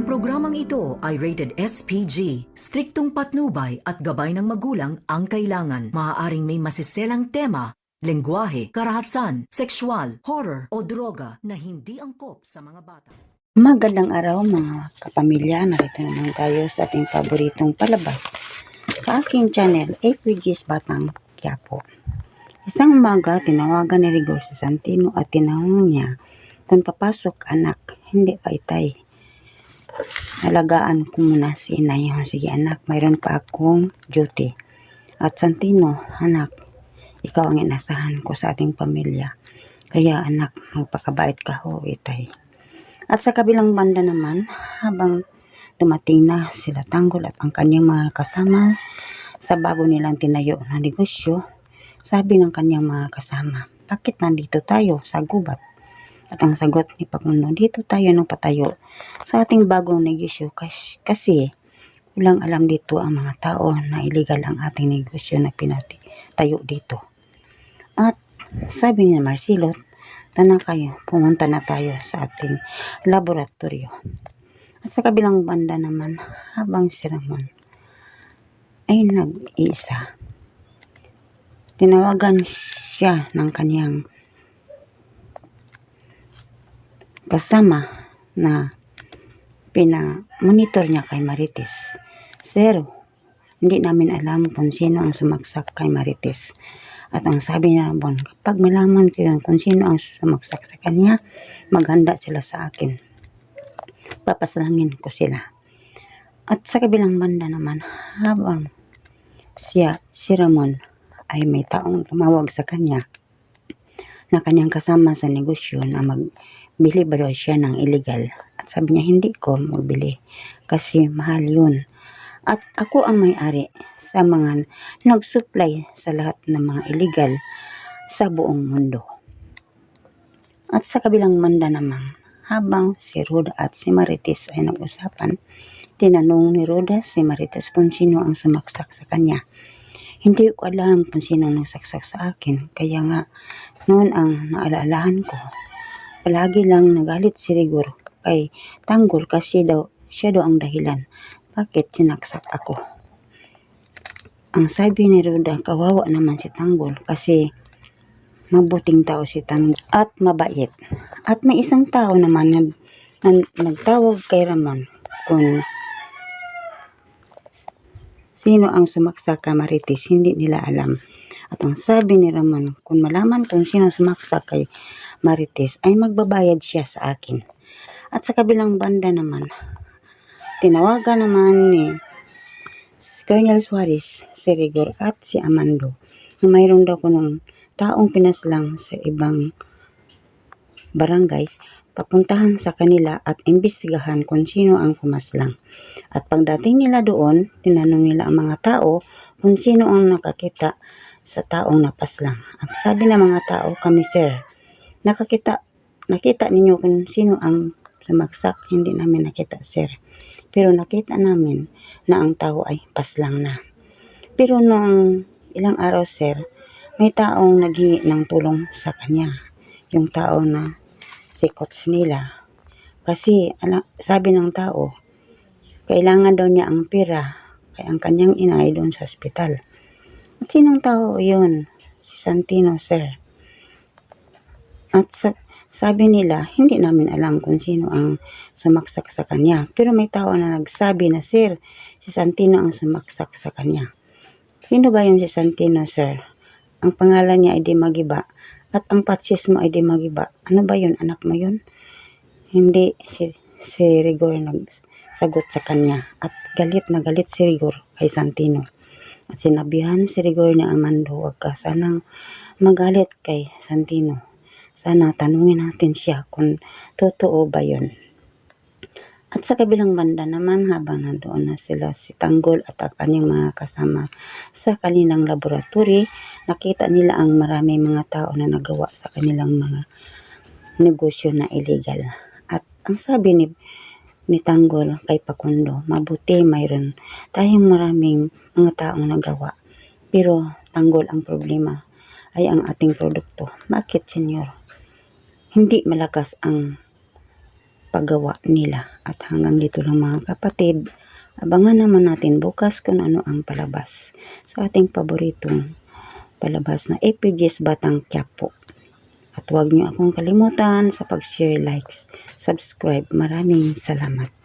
programang ito ay rated SPG. Striktong patnubay at gabay ng magulang ang kailangan. Maaaring may masiselang tema, lengguwahe, karahasan, sexual, horror o droga na hindi angkop sa mga bata. Magandang araw mga kapamilya, narito naman tayo sa ating paboritong palabas sa aking channel, APG's Batang Quiapo. Isang umaga, tinawagan ni Rigor si Santino at tinanong niya kung papasok anak, hindi pa itay. Alagaan ko muna si inay. Sige anak, mayroon pa akong duty. At Santino, anak, ikaw ang inasahan ko sa ating pamilya. Kaya anak, magpakabait ka ho, itay. At sa kabilang banda naman, habang dumating na sila Tanggol at ang kanyang mga kasama sa bago nilang tinayo na negosyo, sabi ng kanyang mga kasama, bakit nandito tayo sa gubat? At ang sagot ni Pakuno, dito tayo nang patayo sa ating bagong negosyo kasi walang alam dito ang mga tao na illegal ang ating negosyo na pinatayo dito. At sabi ni Marcelo, tana kayo, pumunta na tayo sa ating laboratorio. At sa kabilang banda naman, habang si Ramon ay nag-iisa, tinawagan siya ng kanyang kasama na pina-monitor niya kay Marites. Sir, hindi namin alam kung sino ang sumaksak kay Marites. At ang sabi ni Ramon, kapag malaman ko yun kung sino ang sumaksak sa kanya, maghanda sila sa akin. Papasalangin ko sila. At sa kabilang banda naman, habang si Ramon ay may taong tumawag sa kanya na kanyang kasama sa negosyo na magbili ba daw siya ng illegal. At sabi niya, hindi ko magbili kasi mahal yun. At ako ang may-ari sa mga nag-supply sa lahat ng mga illegal sa buong mundo. At sa kabilang banda naman, habang si Roda at si Marites ay nag-usapan, tinanong ni Roda si Marites kung sino ang sumaksak sa kanya. Hindi ko alam kung sino ang nagsaksak sa akin, kaya nga noon ang naalaalahan ko. Palagi lang nagalit si Rigor kay Tanggol kasi siya daw ang dahilan bakit sinaksak ako. Ang sabi ni Roda, kawawa naman si Tanggol kasi mabuting tao si Tanggol at mabait. At may isang tao naman na nagtawag kay Ramon kung sino ang sumaksak kay Marites, hindi nila alam. At ang sabi ni Ramon, kung malaman kung sino sumaksak kay Marites, ay magbabayad siya sa akin. At sa kabilang banda naman, tinawagan naman ni Colonel Suarez, si Rigor at si Amando na mayroon daw kunong taong pinaslang sa ibang barangay, papuntahan sa kanila at imbestigahan kung sino ang pumaslang. At pagdating nila doon, tinanong nila ang mga tao kung sino ang nakakita sa taong napaslang. At sabi ng mga tao, kami sir, nakita ninyo kung sino ang sumaksak? Hindi namin nakita sir. Pero nakita namin na ang tao ay paslang na. Pero noong ilang araw sir, may taong naghingi ng tulong sa kanya. Yung tao na si coach nila. Kasi sabi ng tao, kailangan daw niya ang pera kaya ang kanyang ina ay doon sa ospital. At sinong tao yun? Si Santino sir. At sabi nila, hindi namin alam kung sino ang sumaksak sa kanya. Pero may tao na nagsabi na, sir, si Santino ang sumaksak sa kanya. Sino ba yun si Santino, sir? Ang pangalan niya ay Di Magiba. At ang patsis mo ay Di Magiba. Ano ba yun? Anak mo yun? Hindi si Rigor nagsagot sa kanya. At galit na galit si Rigor kay Santino. At sinabihan si Rigor na Amando, huwag ka sanang magalit kay Santino. Sana tanungin natin siya kung totoo ba yun. At sa kabilang banda naman, habang nandoon na sila si Tanggol at ang kanyang mga kasama sa kanilang laboratory, nakita nila ang maraming mga tao na nagawa sa kanilang mga negosyo na illegal. At ang sabi ni Tanggol kay Pakundo, mabuti mayroon tayong maraming mga taong nagawa. Pero Tanggol, ang problema ay ang ating produkto. Bakit senyor? Hindi malakas ang paggawa nila. At hanggang dito lang mga kapatid. Abangan naman natin bukas kung ano ang palabas sa ating paboritong palabas na FPJ's Batang Quiapo. At huwag niyo akong kalimutan sa pag-share, likes, subscribe. Maraming salamat.